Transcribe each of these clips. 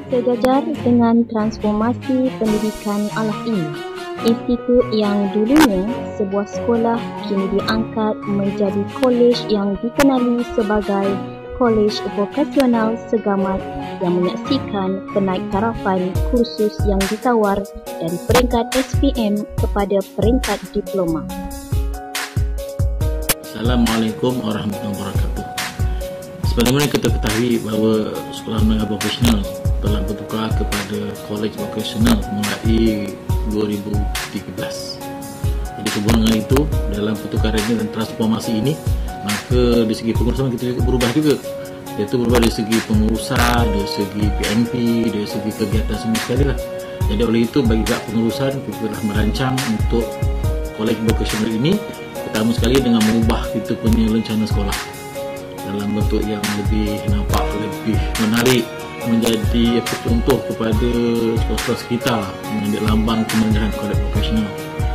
Sejajar dengan transformasi pendidikan alat ini, institut yang dulunya sebuah sekolah kini diangkat menjadi kolej yang dikenali sebagai Kolej Vokasional Segamat yang menyaksikan kenaiktarafan kursus yang ditawar dari peringkat SPM kepada peringkat diploma. Assalamualaikum warahmatullahi wabarakatuh. Sebagaimana kita ketahui bahawa Sekolah Menengah Vokasional telah bertukar kepada Kolej Vokasional mulai 2013. Jadi kebenaran itu dalam pertukaran ini dan transformasi ini, maka dari segi pengurusan kita juga berubah juga, iaitu berubah dari segi pengurusan, dari segi PNP, dari segi kegiatan semua sekali lah. Jadi oleh itu bagi pihak pengurusan kita telah merancang untuk Kolej Vokasional ini pertama sekali dengan mengubah kita punya rencana sekolah dalam bentuk yang lebih nampak, lebih menarik, menjadi contoh kepada sekolah-sekolah sekitar mengambil lambang kemenangan kolej vokasional.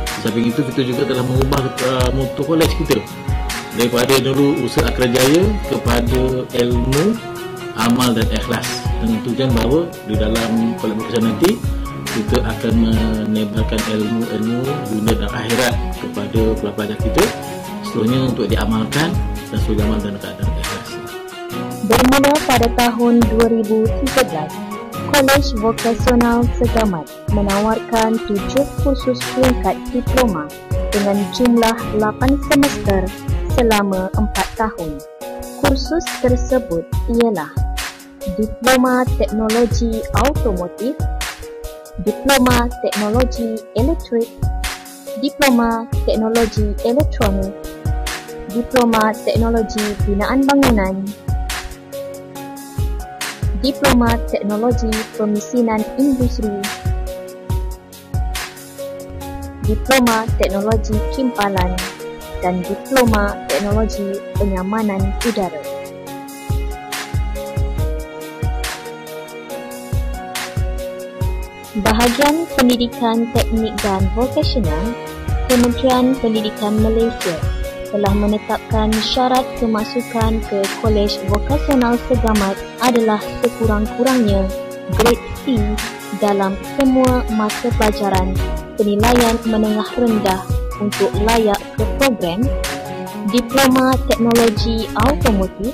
Di samping itu kita juga telah mengubah motto kolej kita daripada dulu usaha kerjaya kepada ilmu, amal dan ikhlas, dengan tujuan bahawa di dalam kolej vokasional nanti kita akan menebarkan ilmu dunia dan akhirat kepada pelajar kita, seterusnya untuk diamalkan dan seluruh amal dan keadaan ikhlas. Bermula pada tahun 2013, Kolej Vokasional Segamat menawarkan 7 kursus peringkat diploma dengan jumlah 8 semester selama 4 tahun. Kursus tersebut ialah Diploma Teknologi Automotif, Diploma Teknologi Elektrik, Diploma Teknologi Elektronik, Diploma Teknologi Binaan Bangunan, Diploma Teknologi Pemesinan Industri, Diploma Teknologi Kimpalan, dan Diploma Teknologi Penyamanan Udara. Bahagian Pendidikan Teknik dan Vokasional, Kementerian Pendidikan Malaysia telah menetapkan syarat kemasukan ke Kolej Vokasional Segamat adalah sekurang-kurangnya grade C dalam semua mata pelajaran penilaian menengah rendah untuk layak ke program Diploma Teknologi Automotif,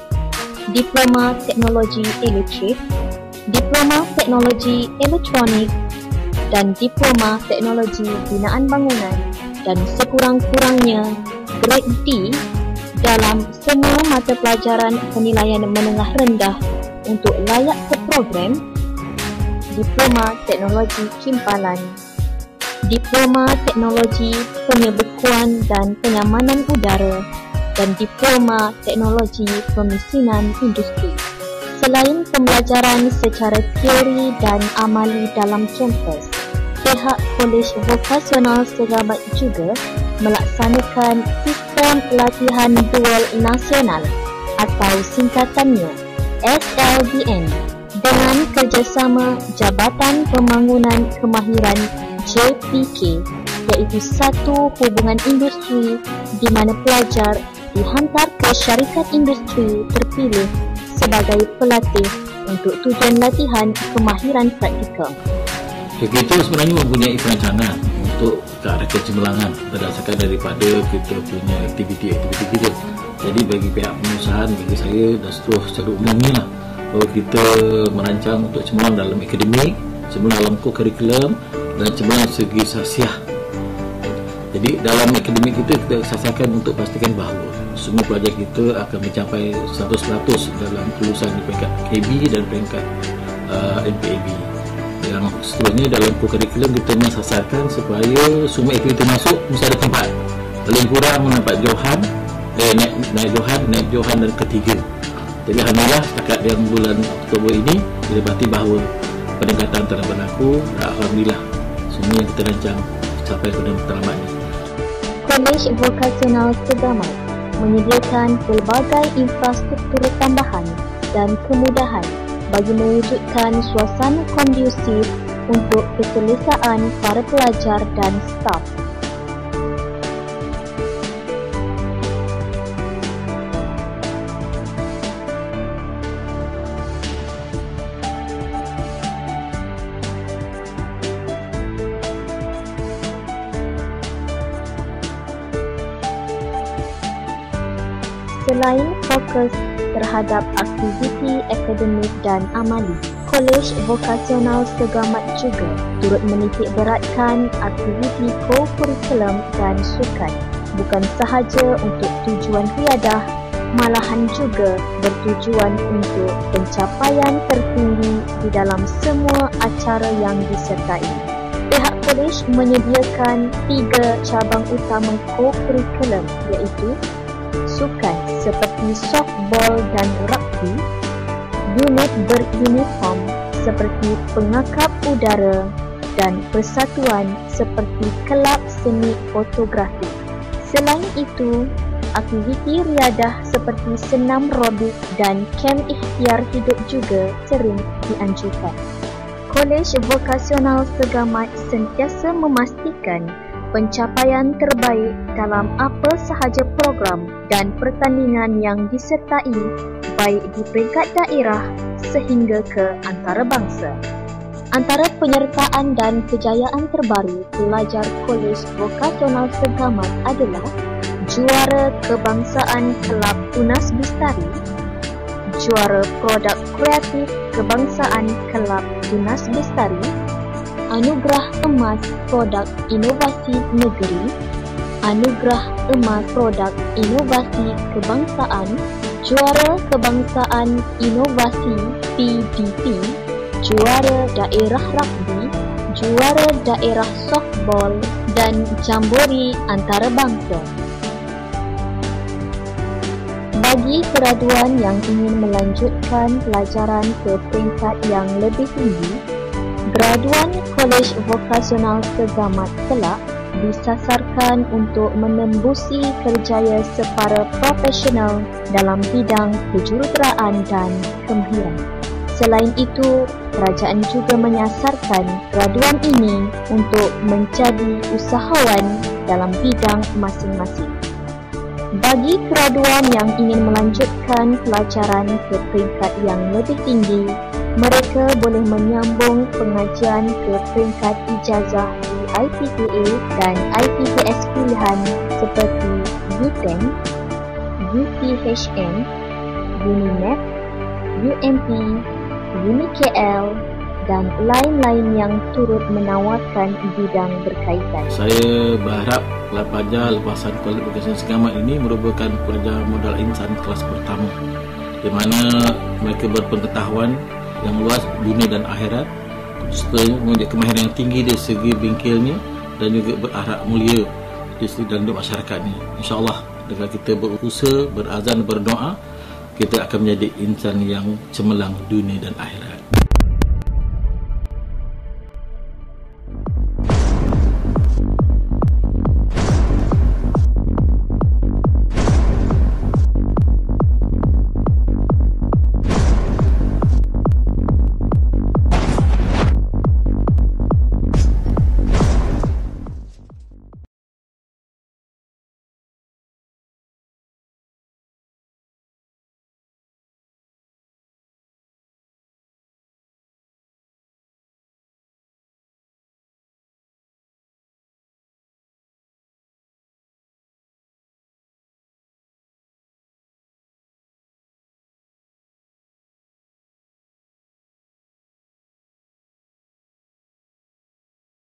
Diploma Teknologi Elektrik, Diploma Teknologi Elektronik, dan Diploma Teknologi Binaan Bangunan, dan sekurang-kurangnya grade D dalam semua mata pelajaran penilaian menengah rendah untuk layak ke program Diploma Teknologi Kimpalan, Diploma Teknologi Penyebekuan dan Penyamanan Udara, dan Diploma Teknologi Pemesinan Industri. Selain pembelajaran secara teori dan amali dalam kampus, pihak Kolej Vokasional Segamat juga melaksanakan sistem latihan dual nasional atau singkatannya SLDN dengan kerjasama Jabatan Pembangunan Kemahiran JPK, iaitu satu hubungan industri di mana pelajar dihantar ke syarikat industri terpilih sebagai pelatih untuk tujuan latihan kemahiran praktikal. Kita sebenarnya mempunyai perancangan untuk ke arah kecemerlangan berdasarkan daripada kita punya aktiviti kita. Jadi bagi pihak pengurusan, bagi saya dan secara umumnya lah, bahawa kita merancang untuk cemerlang dalam akademik, cemerlang dalam kurikulum dan cemerlang segi sasiah. Jadi dalam akademik kita sasarkan untuk pastikan bahawa semua pelajar kita akan mencapai 100% dalam kelulusan di peringkat KB dan peringkat NPAB. Yang seterusnya dalam kurikulum kita mensasarkan supaya semua aktiviti masuk mesti ada tempat, paling kurang mendapat johan, naik johan dan ketiga. Jadi alhamdulillah setakat yang bulan Oktober ini didapati bahawa peningkatan telah berlaku dan alhamdulillah semua yang kita rancang sampai ke matlamat ini. Kolej Vokasional Segamat menyediakan pelbagai infrastruktur tambahan dan kemudahan bagi mewujudkan suasana kondusif untuk keselesaan para pelajar dan staf. Selain fokus terhadap aktiviti akademik dan amali, Kolej Vokasional Segamat juga turut menitik beratkan aktiviti ko-kurikulum dan sukan, bukan sahaja untuk tujuan riadah, malahan juga bertujuan untuk pencapaian tertinggi di dalam semua acara yang disertai. Pihak kolej menyediakan 3 cabang utama ko-kurikulum, iaitu sukan seperti softball dan rugby, unit beruniform seperti pengakap udara, dan persatuan seperti kelab seni fotografi. Selain itu, aktiviti riadah seperti senam robik dan kem ikhtiar hidup juga sering dianjurkan. Kolej Vokasional Segamat sentiasa memastikan pencapaian terbaik dalam apa sahaja program dan pertandingan yang disertai, baik di peringkat daerah sehingga ke antarabangsa. Antara penyertaan dan kejayaan terbaru pelajar Kolej Vokasional Segamat adalah juara kebangsaan Kelab Tunas Bestari, juara produk kreatif kebangsaan Kelab Tunas Bestari, anugerah emas produk inovasi negeri, anugerah emas produk inovasi kebangsaan, juara kebangsaan inovasi PDP, juara daerah rugby, juara daerah softball dan jambori antarabangsa. Bagi graduan yang ingin melanjutkan pelajaran ke peringkat yang lebih tinggi, graduan Kolej Vokasional Segamat kelak disasarkan untuk menembusi kerjaya separa profesional dalam bidang kejuruteraan dan kemahiran. Selain itu, kerajaan juga menyasarkan graduan ini untuk menjadi usahawan dalam bidang masing-masing. Bagi graduan yang ingin melanjutkan pelajaran ke peringkat yang lebih tinggi, mereka boleh menyambung pengajian ke peringkat ijazah di IPTA dan IPTS pilihan seperti UTEM, UTHM, UNIMEP, UMP, UNIKL dan lain-lain yang turut menawarkan bidang berkaitan. Saya berharap pelajar lepasan Kolej Vokasional Segamat ini merupakan pelajar modal insan kelas pertama, di mana mereka berpengetahuan yang luas dunia dan akhirat, serta mempunyai kemahiran yang tinggi dari segi bingkilnya dan juga berakhlak mulia di segi dalam hidup masyarakatnya. InsyaAllah dengan kita berusaha, berazan, berdoa, kita akan menjadi insan yang cemerlang dunia dan akhirat.